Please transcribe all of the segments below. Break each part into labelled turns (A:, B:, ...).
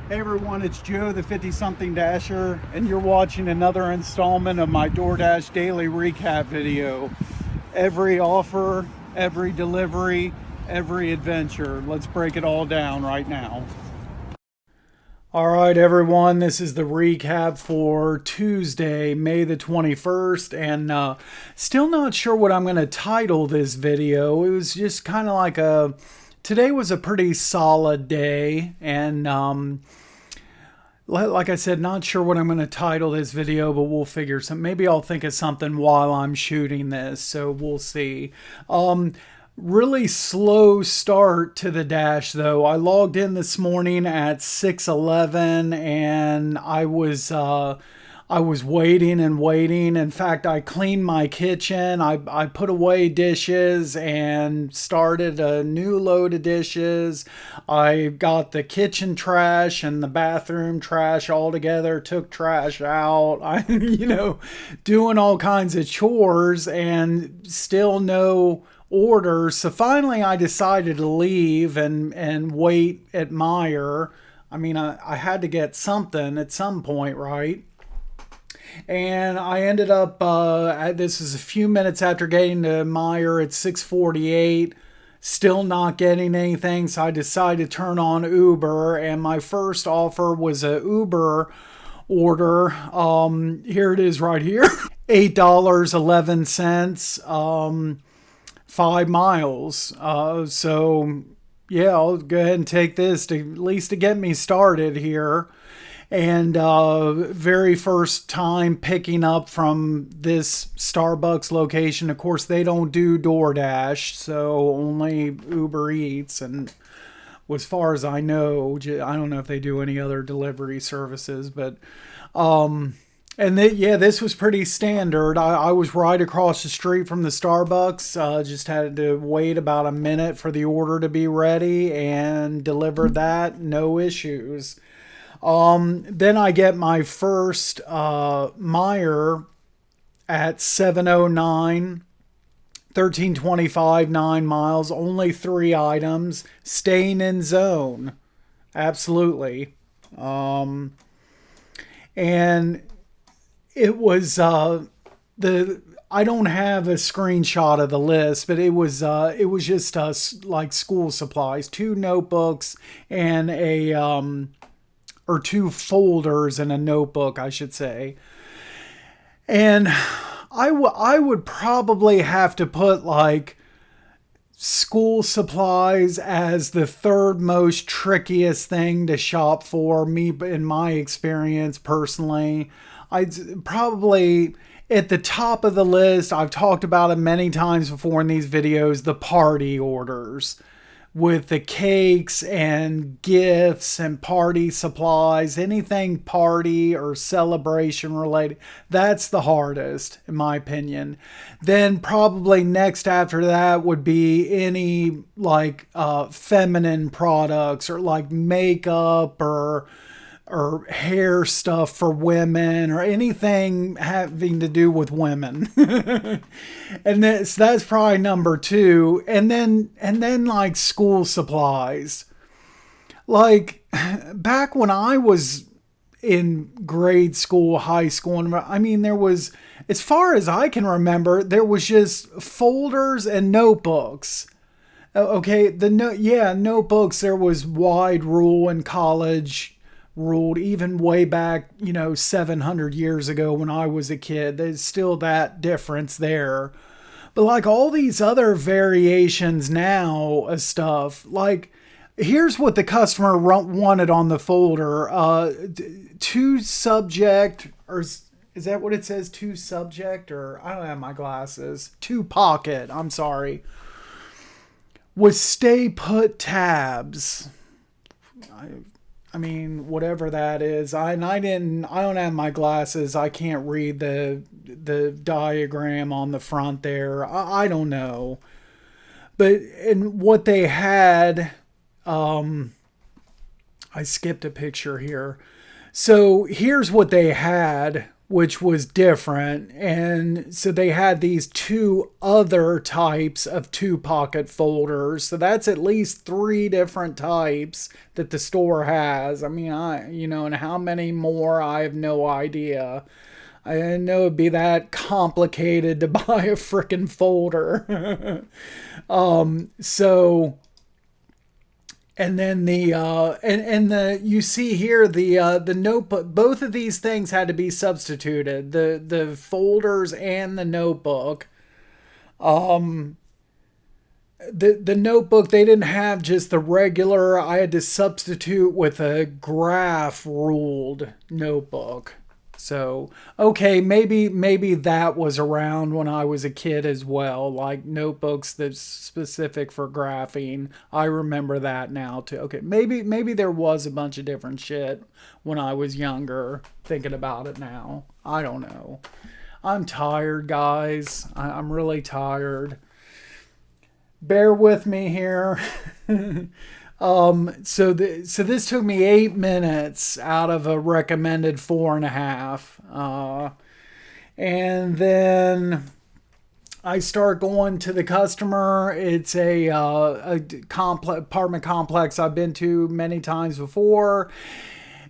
A: Hey everyone, it's Joe, the 50-something Dasher, and you're watching another installment of my DoorDash daily recap video. Every offer, every delivery, every adventure. Let's break it all down right now. All right, everyone, this is the recap for Tuesday, May the 21st, and still not sure what I'm going to title this video. It was just kind of like today was a pretty solid day, and like I said, not sure what I'm going to title this video, but we'll figure some. Maybe I'll think of something while I'm shooting this, so we'll see. Really slow start to the Dash, though. I logged in this morning at 6:11, and I was waiting and waiting. In fact, I cleaned my kitchen. I put away dishes and started a new load of dishes. I got the kitchen trash and the bathroom trash all together, took trash out. Doing all kinds of chores and still no orders. So finally I decided to leave and wait at Meijer. I had to get something at some point, right? And I ended up, this is a few minutes after getting to Meijer at 6:48, still not getting anything. So I decided to turn on Uber, and my first offer was a Uber order. Here it is right here. $8.11, 5 miles. So yeah, I'll go ahead and take this to at least to get me started here. And very first time picking up from this Starbucks location. Of course, they don't do DoorDash, so only Uber Eats. And as far as I know, I don't know if they do any other delivery services, but yeah, this was pretty standard. I was right across the street from the Starbucks. Just had to wait about a minute for the order to be ready and delivered that, no issues. Then I get my first Meijer at 7:09, 13:25, 9 miles, only 3 items, staying in zone. Absolutely. And it was the I don't have a screenshot of the list, but it was just like school supplies, 2 notebooks and or 2 folders and a notebook, I should say. And I would probably have to put like school supplies as the third most trickiest thing to shop for me in my experience personally. I'd probably at the top of the list, I've talked about it many times before in these videos, the party orders with the cakes and gifts and party supplies, anything party or celebration related. That's the hardest, in my opinion. Then probably next after that would be any like feminine products or like makeup or hair stuff for women or anything having to do with women. And that's probably number 2. And then like school supplies. Like back when I was in grade school, high school, and there was, as far as I can remember, there was just folders and notebooks. Okay, notebooks, there was wide rule in college, ruled even way back, 700 years ago when I was a kid. There's still that difference there. But like all these other variations now of stuff, like here's what the customer wanted on the folder. To subject, or is that what it says? To subject, or I don't have my glasses. To pocket, I'm sorry. Was stay put tabs. Whatever that is. I don't have my glasses. I can't read the diagram on the front there. I don't know. But and what they had, I skipped a picture here. So here's what they had which was different. And so they had these two other types of 2 pocket folders. So that's at least 3 different types that the store has. I mean, and how many more, I have no idea. I didn't know it'd be that complicated to buy a frickin' folder. So, and then the you see here the notebook. Both of these things had to be substituted. The folders and the notebook. The notebook, they didn't have just the regular. I had to substitute with a graph ruled notebook. So, okay, maybe that was around when I was a kid as well, like notebooks that's specific for graphing. I remember that now too. Okay, maybe there was a bunch of different shit when I was younger, thinking about it now. I don't know. I'm tired, guys. I'm really tired. Bear with me here. So this took me 8 minutes out of a recommended 4.5. And then I start going to the customer. It's a apartment complex I've been to many times before,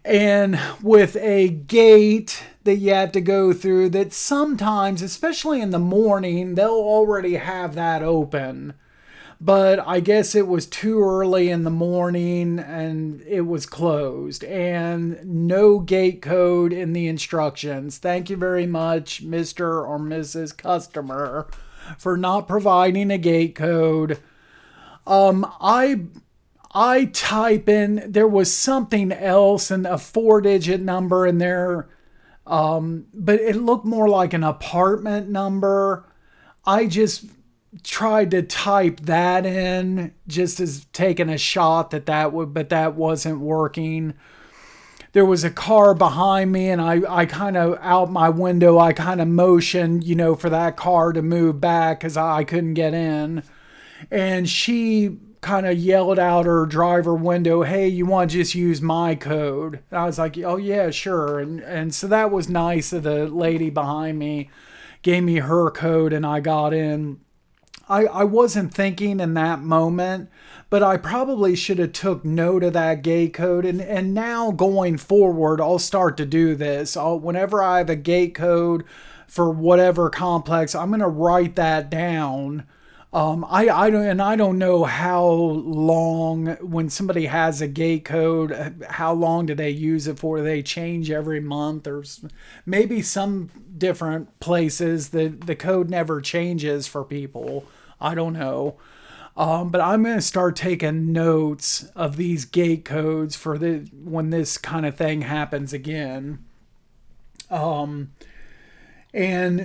A: and with a gate that you have to go through that sometimes, especially in the morning, they'll already have that open. But I guess it was too early in the morning and it was closed, and no gate code in the instructions. Thank you very much, Mr. or Mrs. Customer, for not providing a gate code. I type in, there was something else and a 4-digit number in there, but it looked more like an apartment number. I just tried to type that in just as taking a shot but that wasn't working. There was a car behind me, and I kind of, out my window, I kind of motioned, for that car to move back because I couldn't get in. And she kind of yelled out her driver window, "Hey, you want to just use my code?" And I was like, "Oh yeah, sure." And so that was nice of the lady behind me, gave me her code, and I got in. I wasn't thinking in that moment, but I probably should have took note of that gate code. And now going forward, I'll start to do this. Whenever I have a gate code for whatever complex, I'm going to write that down. I don't know how long, when somebody has a gate code, how long do they use it for? They change every month, or maybe some different places the code never changes for people. I don't know. But I'm going to start taking notes of these gate codes for when this kind of thing happens again. And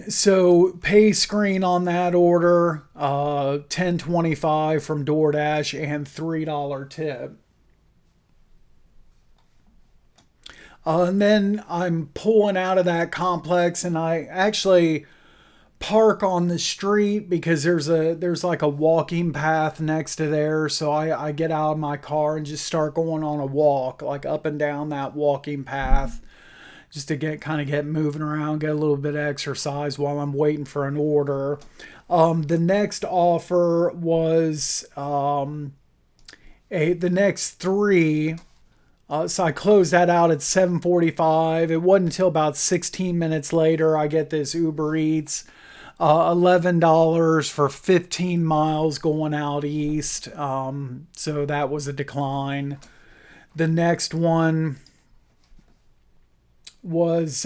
A: so pay screen on that order, $10.25 from DoorDash and $3 tip. And then I'm pulling out of that complex, and I actually park on the street because there's like a walking path next to there. So I get out of my car and just start going on a walk, like up and down that walking path, just to get moving around, get a little bit of exercise while I'm waiting for an order. The next offer was the next 3. So I closed that out at 7:45. It wasn't until about 16 minutes later I get this Uber Eats, $11 for 15 miles going out east. So that was a decline. The next one was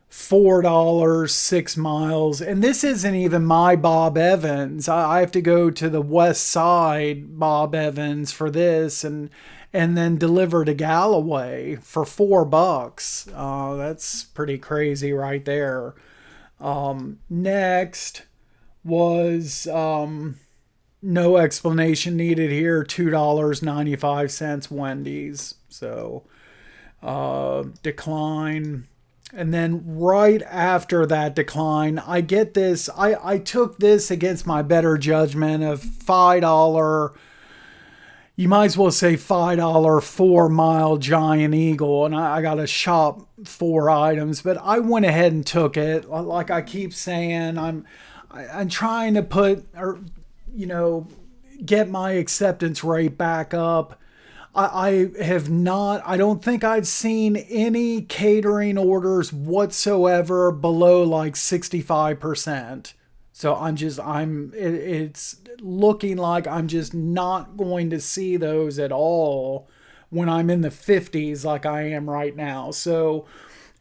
A: $4, 6 miles. And this isn't even my Bob Evans. I have to go to the West Side Bob Evans for this, and then deliver to Galloway for $4. That's pretty crazy right there. Next was no explanation needed here, $2.95 Wendy's. So decline. And then right after that decline, I get this. I took this against my better judgment of $5. You might as well say $5 4-mile Giant Eagle. And I got to shop 4 items, but I went ahead and took it. Like I keep saying, I'm trying to put, or you know, get my acceptance rate back up. I have not, I don't think I've seen any catering orders whatsoever below like 65%. So it's looking like I'm just not going to see those at all when I'm in the 50s like I am right now. So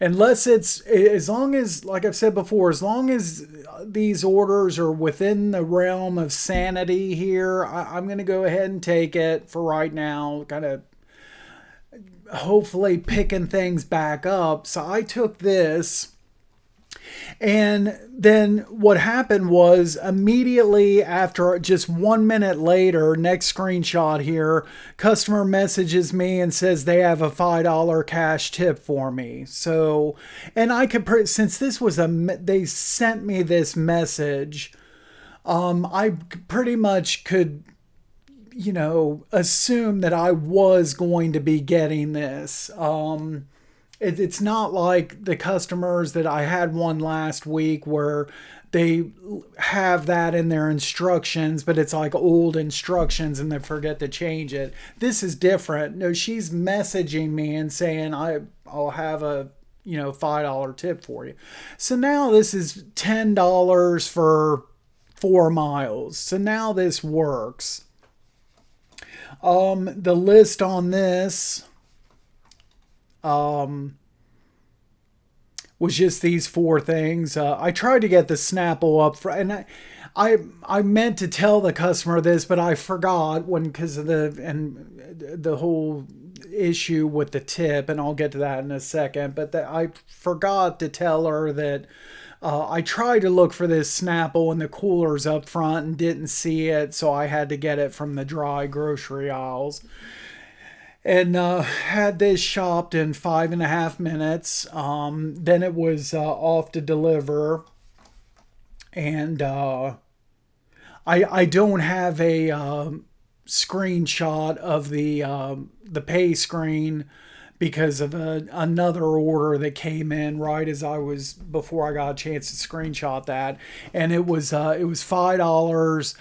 A: unless it's, as long as, like I've said before, as long as these orders are within the realm of sanity here, I'm going to go ahead and take it for right now, kind of hopefully picking things back up. So I took this. And then what happened was immediately after, just 1 minute later, next screenshot here, customer messages me and says they have a $5 cash tip for me. So, and I could, since this was they sent me this message, I pretty much could, assume that I was going to be getting this. It's not like the customers that I had one last week where they have that in their instructions, but it's like old instructions and they forget to change it. This is different. No, she's messaging me and saying I'll have a $5 tip for you. So now this is $10 for 4 miles. So now this works. The list on this was just these 4 things. I tried to get the Snapple up for, and I meant to tell the customer this, but I forgot because of the whole issue with the tip, and I'll get to that in a second. But I forgot to tell her that I tried to look for this Snapple in the coolers up front and didn't see it, so I had to get it from the dry grocery aisles. And had this shopped in 5.5 minutes. Then it was off to deliver. And I don't have a screenshot of the pay screen because of another order that came in right as before I got a chance to screenshot that. And it was $5.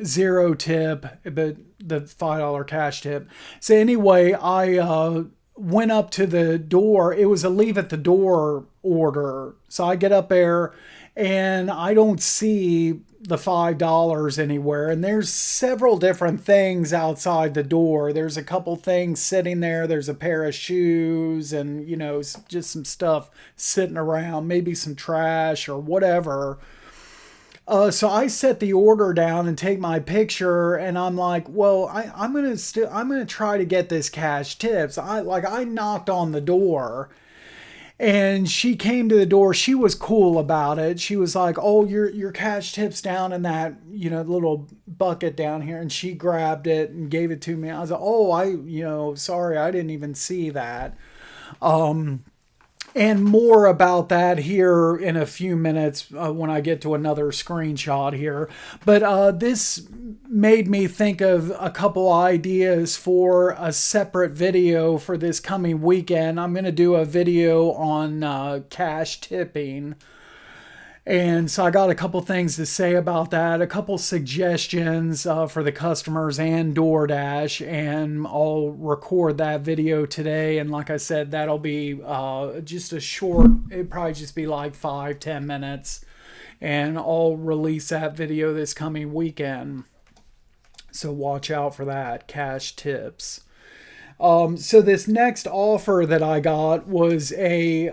A: 0 tip, but the $5 cash tip. So anyway, I went up to the door. It was a leave at the door order. So I get up there and I don't see the $5 anywhere. And there's several different things outside the door. There's a couple things sitting there. There's a pair of shoes and, just some stuff sitting around, maybe some trash or whatever. So I set the order down and take my picture, and I'm like, well, I'm gonna try to get this cash tips. I knocked on the door, and she came to the door. She was cool about it. She was like, oh, your cash tips down in that little bucket down here, and she grabbed it and gave it to me. I was like, oh, sorry, I didn't even see that. And more about that here in a few minutes when I get to another screenshot here. But this made me think of a couple ideas for a separate video for this coming weekend. I'm going to do a video on cash tipping. And so I got a couple things to say about that, a couple suggestions for the customers and DoorDash, and I'll record that video today. And like I said, that'll be just a short, it'd probably just be like 5-10 minutes, and I'll release that video this coming weekend. So watch out for that, cash tips. So this next offer that I got was a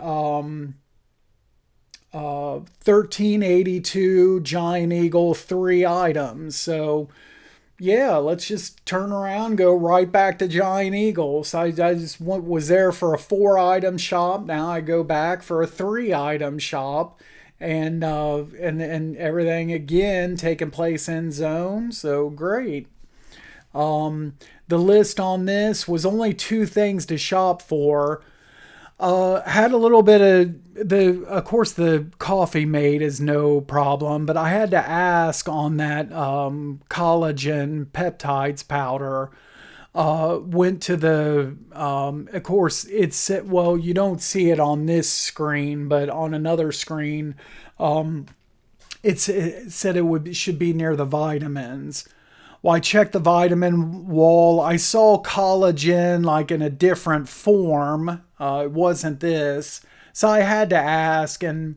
A: $13.82 Giant Eagle, 3 items. So yeah, let's just turn around, go right back to Giant Eagle. So I just was there for a 4-item shop. Now I go back for a 3-item shop, and everything again taking place in zone. So great. The list on this was only 2 things to shop for. Had a little bit of course the coffee mate is no problem, but I had to ask on that collagen peptides powder. Went to the, of course, it said, well, you don't see it on this screen, but on another screen, it said should be near the vitamins. Well, I checked the vitamin wall. I saw collagen like in a different form. It wasn't this. So I had to ask, and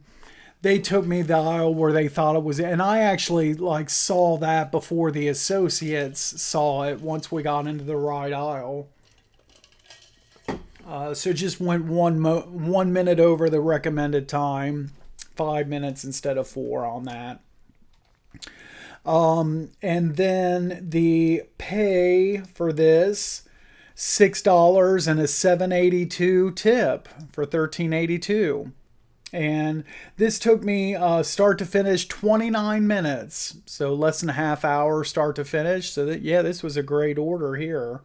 A: they took me the aisle where they thought it was. And I actually like saw that before the associates saw it once we got into the right aisle. So just went 1 minute over the recommended time, 5 minutes instead of 4 on that. And then the pay for this, $6 and a 7.82 tip for 13.82. And this took me start to finish 29 minutes, so less than a half hour start to finish. So that, yeah, this was a great order here.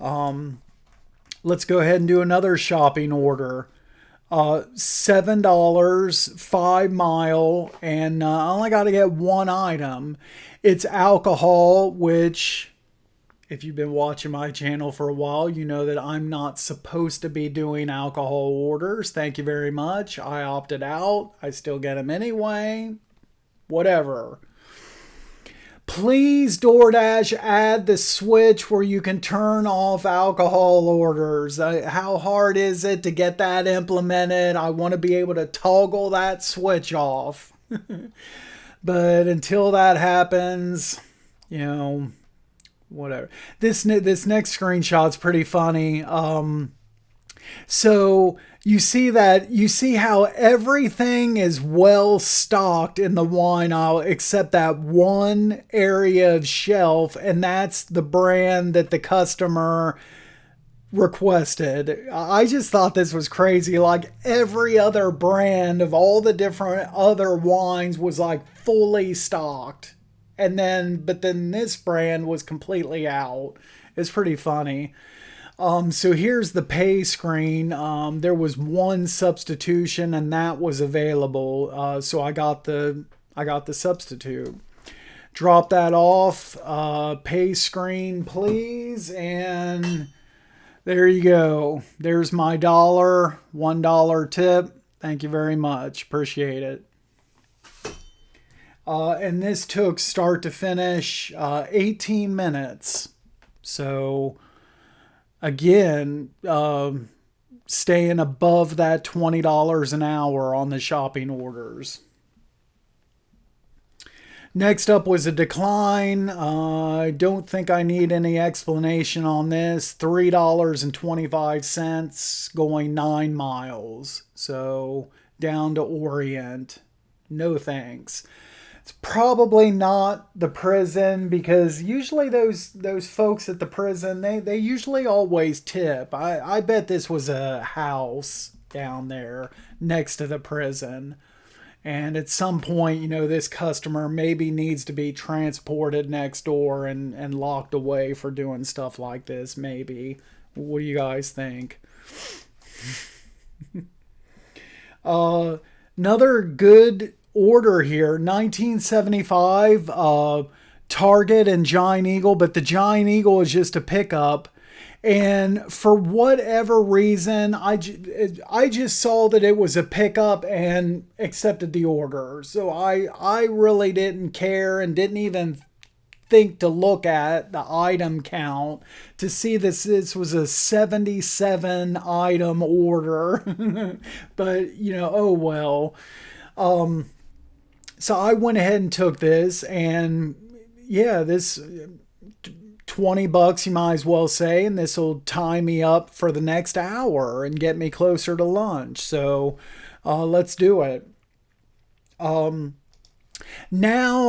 A: Let's go ahead and do another shopping order. $7, 5 mile, and I only got to get one item. It's alcohol, which, if you've been watching my channel for a while, you know that I'm not supposed to be doing alcohol orders. Thank you very much. I opted out. I still get them anyway. Whatever. Please, DoorDash, add the switch where you can turn off alcohol orders. How hard is it to get that implemented? I want to be able to toggle that switch off. But until that happens, you know, whatever. This next screenshot's pretty funny. So you see how everything is well stocked in the wine aisle except that one area of shelf, and that's the brand that the customer requested. I just thought this was crazy. Like every other brand of all the different other wines was like fully stocked. But then this brand was completely out. It's pretty funny. So here's the pay screen. There was one substitution and that was available. So I got the substitute. Drop that off. Pay screen, please. And there you go. There's my $1 tip. Thank you very much. Appreciate it. And this took start to finish 18 minutes. So again, staying above that $20 an hour on the shopping orders. Next up was a decline. I don't think I need any explanation on this. $3.25 going 9 miles. So down to Orient. No thanks. It's probably not the prison, because usually those folks at the prison, they usually always tip. I bet this was a house down there next to the prison. And at some point, you know, this customer maybe needs to be transported next door and locked away for doing stuff like this, maybe. What do you guys think? Another good order here, 1975, Target and Giant Eagle, but the Giant Eagle is just a pickup. And for whatever reason, I just saw that it was a pickup and accepted the order. So I really didn't care and didn't even think to look at the item count to see this was a 77 item order. But, you know, oh well. So I went ahead and took this, and yeah, this $20 you might as well say, and this will tie me up for the next hour and get me closer to lunch. So let's do it. Now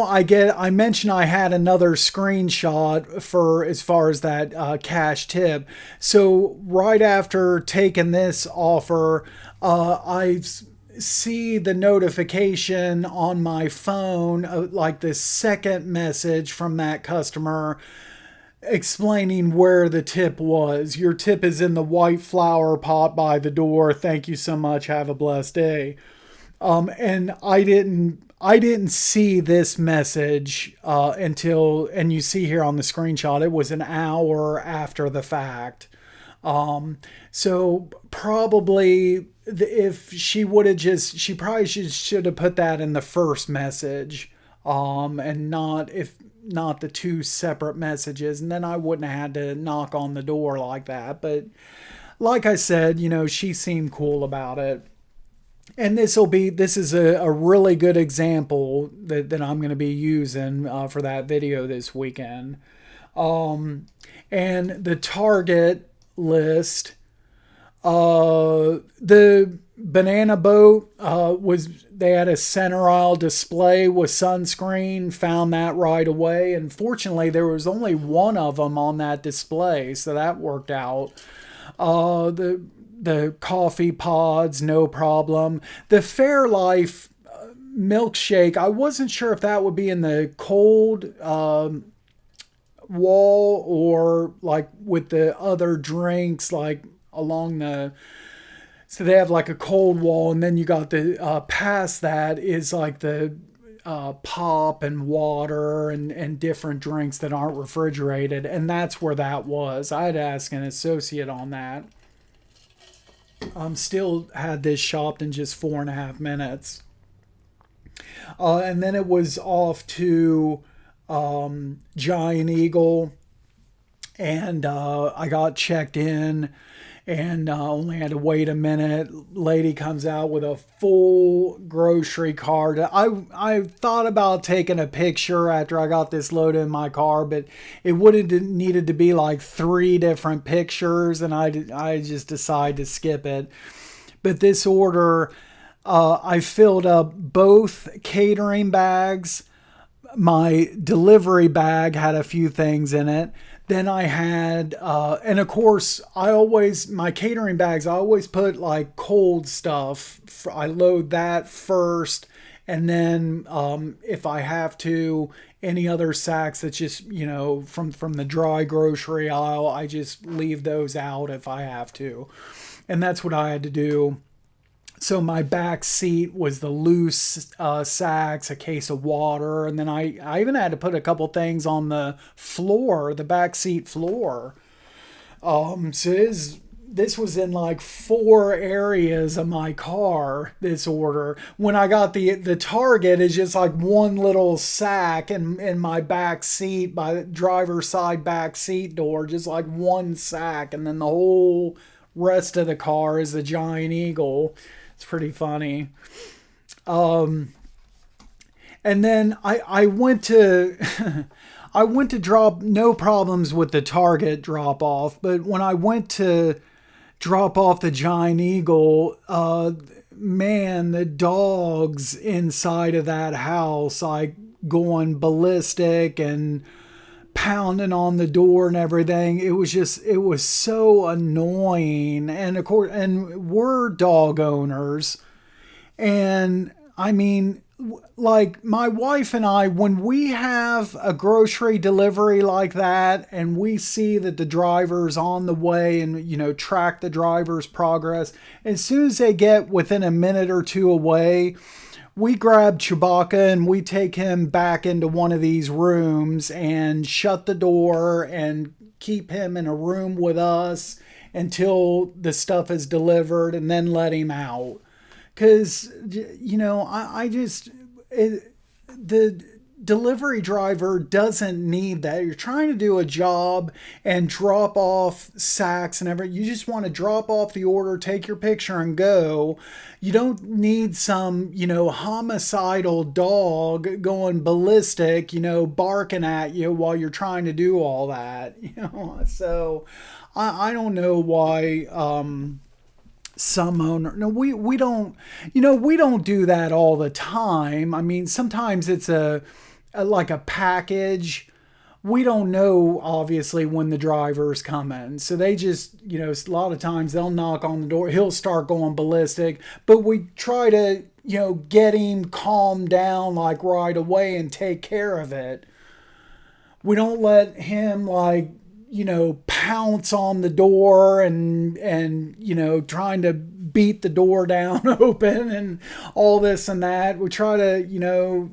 A: I mentioned I had another screenshot for as far as that cash tip. So right after taking this offer, I see the notification on my phone, like the second message from that customer explaining where the tip was. Your tip is in the white flower pot by the door. Thank you so much. Have a blessed day. And I I didn't see this message until, and you see here on the screenshot, it was an hour after the fact. So probably if she would have just, she probably should have put that in the first message, and not if not the two separate messages, and then I wouldn't have had to knock on the door like that. But like I said, she seemed cool about it. And this is a really good example that I'm going to be using for that video this weekend. And the target list, the banana boat they had a center aisle display with sunscreen. Found that right away, and fortunately there was only one of them on that display, so that worked out. The coffee pods, no problem. The Fairlife milkshake, I wasn't sure if that would be in the cold wall, or like with the other drinks, like along the, so they have like a cold wall, and then you got the past that is like the pop and water and different drinks that aren't refrigerated, and that's where that was. I'd ask an associate on that. Still had this shopped in just 4.5 minutes. And then it was off to Giant Eagle, and I got checked in, and only had to wait a minute. Lady comes out with a full grocery cart. I thought about taking a picture after I got this loaded in my car, but it would have needed to be like 3 different pictures, and I just decided to skip it. But this order, I filled up both catering bags. My delivery bag had a few things in it. Then I had, and of course, my catering bags, I always put like cold stuff. I load that first. And then if I have to, any other sacks that's just, from the dry grocery aisle, I just leave those out if I have to. And that's what I had to do. So my back seat was the loose sacks, a case of water, and then I even had to put a couple things on the floor, the back seat floor. So this was in like 4 areas of my car, this order. When I got the Target, is just like one little sack in my back seat, by the driver's side back seat door, just like one sack, and then the whole rest of the car is the Giant Eagle. It's pretty funny. And then I went to I went to drop, no problems with the Target drop off, but when I went to drop off the Giant Eagle, man, the dogs inside of that house, like going ballistic and pounding on the door and everything. It was so annoying. And of course, and we're dog owners. And I mean, like my wife and I, when we have a grocery delivery like that and we see that the driver's on the way, and, track the driver's progress, as soon as they get within a minute or two away, we grab Chewbacca and we take him back into one of these rooms and shut the door and keep him in a room with us until the stuff is delivered, and then let him out. Because, the delivery driver doesn't need that. You're trying to do a job and drop off sacks and everything. You just want to drop off the order, take your picture, and go. You don't need some, homicidal dog going ballistic, barking at you while you're trying to do all that. So I don't know why some owner, no, we don't, we don't do that all the time. I mean, sometimes it's like a package. We don't know, obviously, when the driver's coming. So they just, a lot of times they'll knock on the door. He'll start going ballistic. But we try to, get him calmed down like right away and take care of it. We don't let him pounce on the door and trying to beat the door down open and all this and that. We try to,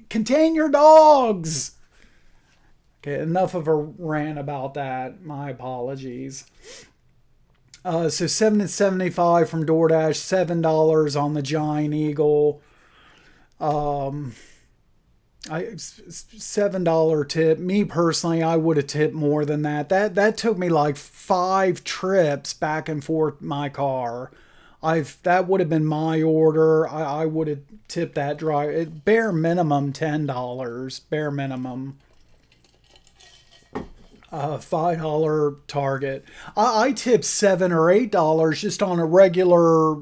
A: contain your dogs. Okay, enough of a rant about that. My apologies. So $7.75 from DoorDash, $7 on the Giant Eagle. $7 tip. Me personally, I would have tipped more than that. That took me like 5 trips back and forth my car. That would have been my order. I would have tipped that driver. Bare minimum $10. Bare minimum. $5 Target. I tip $7 or $8 just on a regular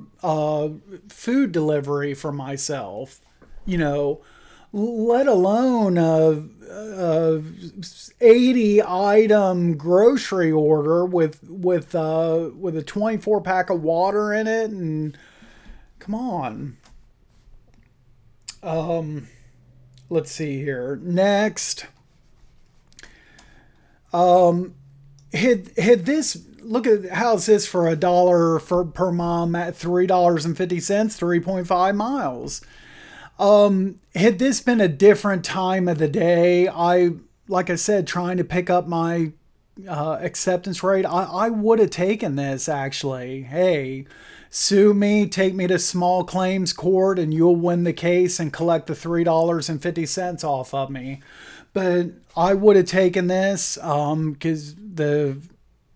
A: food delivery for myself. Let alone a 80 item grocery order with a 24 pack of water in it, and come on. Let's see here. Next. Had this, look at how's this for $1 per mile at $3.50, 3.5 miles. Had this been a different time of the day, like I said, trying to pick up my acceptance rate, I would have taken this actually. Hey, sue me, take me to small claims court, and you'll win the case and collect the $3.50 off of me. But I would have taken this because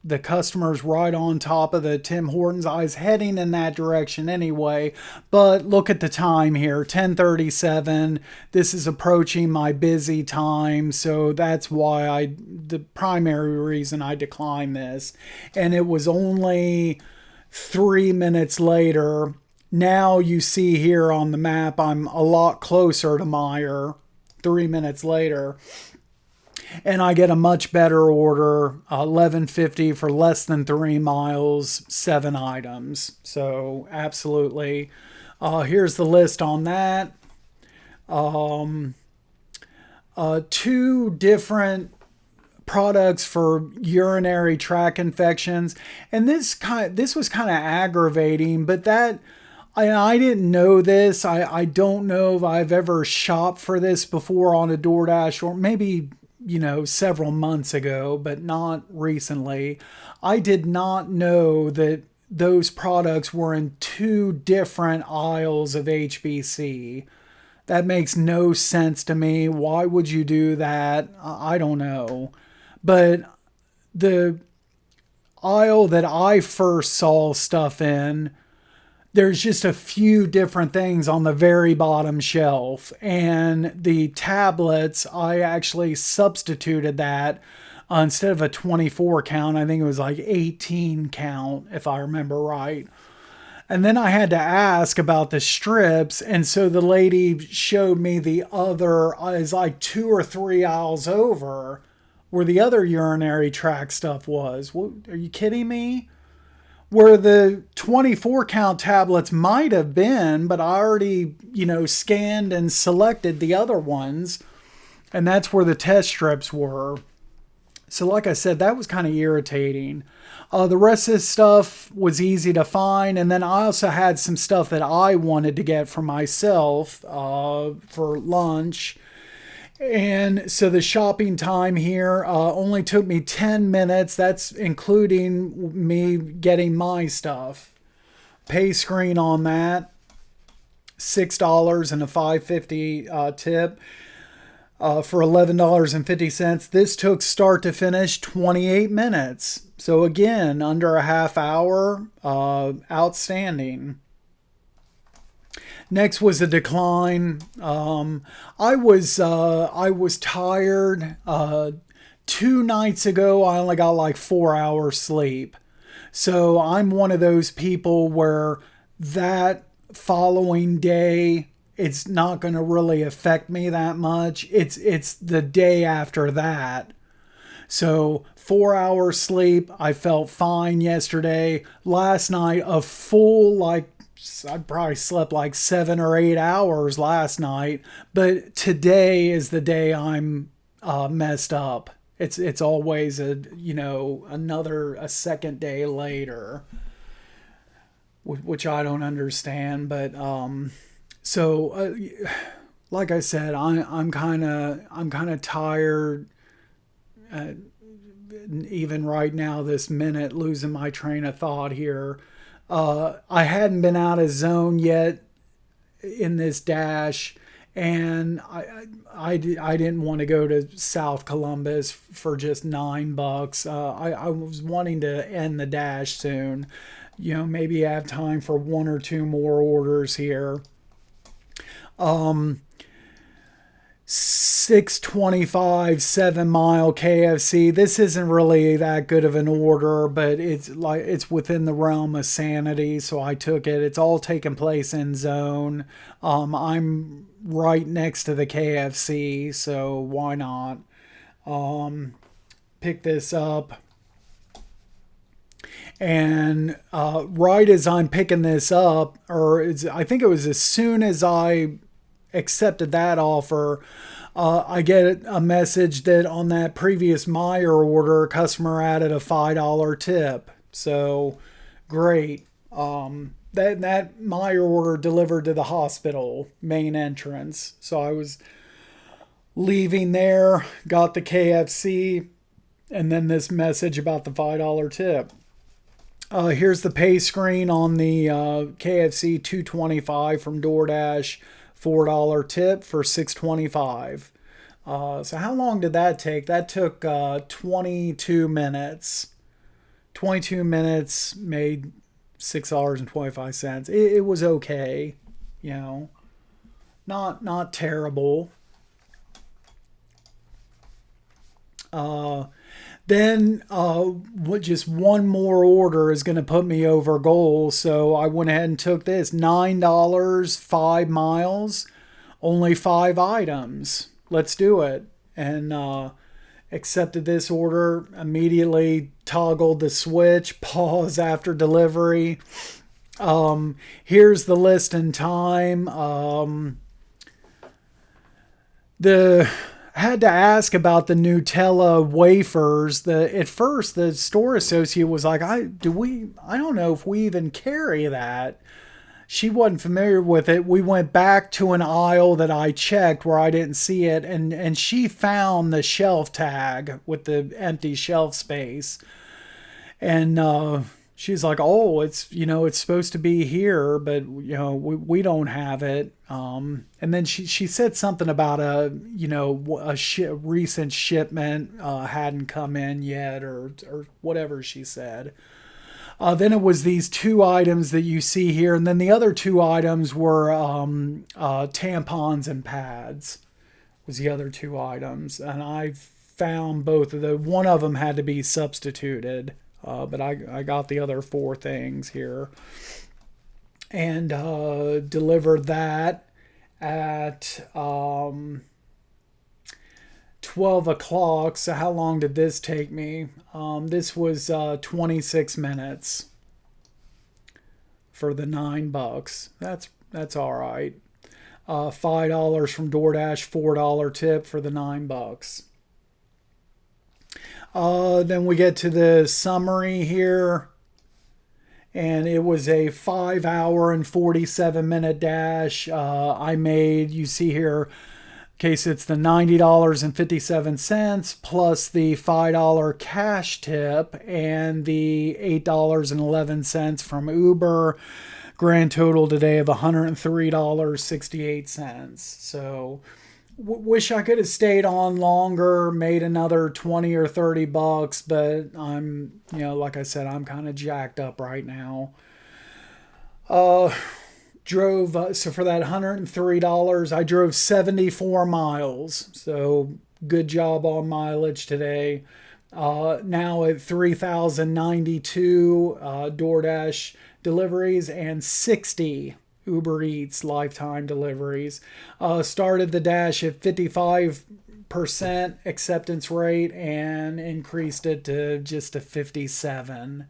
A: the customer's right on top of the Tim Hortons. I was heading in that direction anyway. But look at the time here, 10:37. This is approaching my busy time. So that's why the primary reason I declined this. And it was only 3 minutes later. Now you see here on the map, I'm a lot closer to Meyer 3 minutes later. And I get a much better order, $11.50 for less than 3 miles, 7 items. So absolutely. Here's the list on that. 2 different products for urinary tract infections, and this was kind of aggravating, but I didn't know this. I don't know if I've ever shopped for this before on a DoorDash, or maybe several months ago, but not recently. I did not know that those products were in 2 different aisles of HBC. That makes no sense to me. Why would you do that? I don't know. But the aisle that I first saw stuff in, there's just a few different things on the very bottom shelf. And the tablets, I actually substituted that instead of a 24 count. I think it was like 18 count, if I remember right. And then I had to ask about the strips. And so the lady showed me the other, is like 2 or 3 aisles over where the other urinary tract stuff was. What, are you kidding me? Where the 24 count tablets might have been, but I already, scanned and selected the other ones. And that's where the test strips were. So like I said, that was kind of irritating. The rest of this stuff was easy to find. And then I also had some stuff that I wanted to get for myself for lunch. And so the shopping time here only took me 10 minutes. That's including me getting my stuff. Pay screen on that, $6 and a $5.50 tip for $11.50. This took start to finish 28 minutes. So again, under a half hour, outstanding. Next was a decline. I was tired. 2 nights ago, I only got like 4 hours sleep. So I'm one of those people where that following day, it's not going to really affect me that much. It's the day after that. So 4 hours sleep. I felt fine yesterday. Last night, a full I probably slept like 7 or 8 hours last night, but today is the day I'm messed up. It's always a second day later. which I don't understand. But so like I said, I'm kind of tired. Even right now, this minute, losing my train of thought here. I hadn't been out of zone yet in this dash, and I didn't want to go to South Columbus for just $9. I was wanting to end the dash soon. Maybe have time for one or two more orders here. 625 7 mile KFC. This isn't really that good of an order, but it's within the realm of sanity, so I took it. It's all taking place in zone. I'm right next to the KFC, so why not pick this up? And right as I'm picking this up, I think it was as soon as I accepted that offer, I get a message that on that previous Meyer order, customer added a $5 tip. So great. That Meyer order delivered to the hospital main entrance. So I was leaving there, got the KFC, and then this message about the $5 tip. Here's the pay screen on the KFC 225 from DoorDash. $4 tip for 625. So how long did that take? That took 22 minutes. 22 minutes made $6.25. It was okay, not terrible. Then just one more order is going to put me over goal. So I went ahead and took this $9, 5 miles, only 5 items. Let's do it. And accepted this order, immediately toggled the switch, pause after delivery. Here's the list and time. I had to ask about the Nutella wafers. At first, the store associate was like, I don't know if we even carry that. She wasn't familiar with it. We went back to an aisle that I checked where I didn't see it, and she found the shelf tag with the empty shelf space. And she's like, "Oh, it's supposed to be here, but we don't have it." And then she said something about a recent shipment hadn't come in yet, or whatever she said. Then it was these two items that you see here, and then the other two items were tampons and pads. Was the other two items, and I found both of them. One of them had to be substituted. But I got the other four things here, and delivered that at 12 o'clock. So how long did this take me? This was 26 minutes for the $9. That's all right. $5 from DoorDash, $4 tip for the $9. Then we get to the summary here, and it was a 5 hour and 47 minute dash. I made, you see here, case it's the $90.57 plus the $5 cash tip and the $8.11 from Uber. Grand total today of $103.68. So wish I could have stayed on longer, made another 20 or 30 bucks, but I'm, like I said, I'm kind of jacked up right now. Drove, so for that $103, I drove 74 miles. So good job on mileage today. Now at 3,092 DoorDash deliveries and 60 Uber Eats lifetime deliveries. Started the dash at 55% acceptance rate and increased it to just a 57.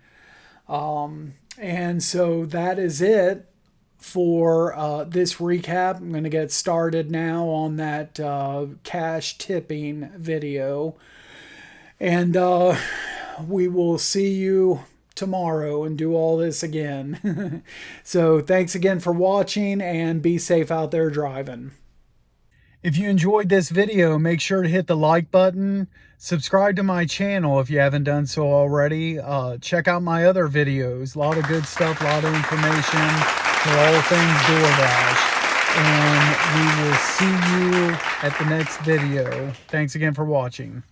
A: And so that is it for this recap. I'm going to get started now on that cash tipping video. And we will see you tomorrow and do all this again. So thanks again for watching, and be safe out there driving. If you enjoyed this video, make sure to hit the like button. Subscribe to my channel if you haven't done so already. Check out my other videos. A lot of good stuff, a lot of information for all things DoorDash. And we will see you at the next video. Thanks again for watching.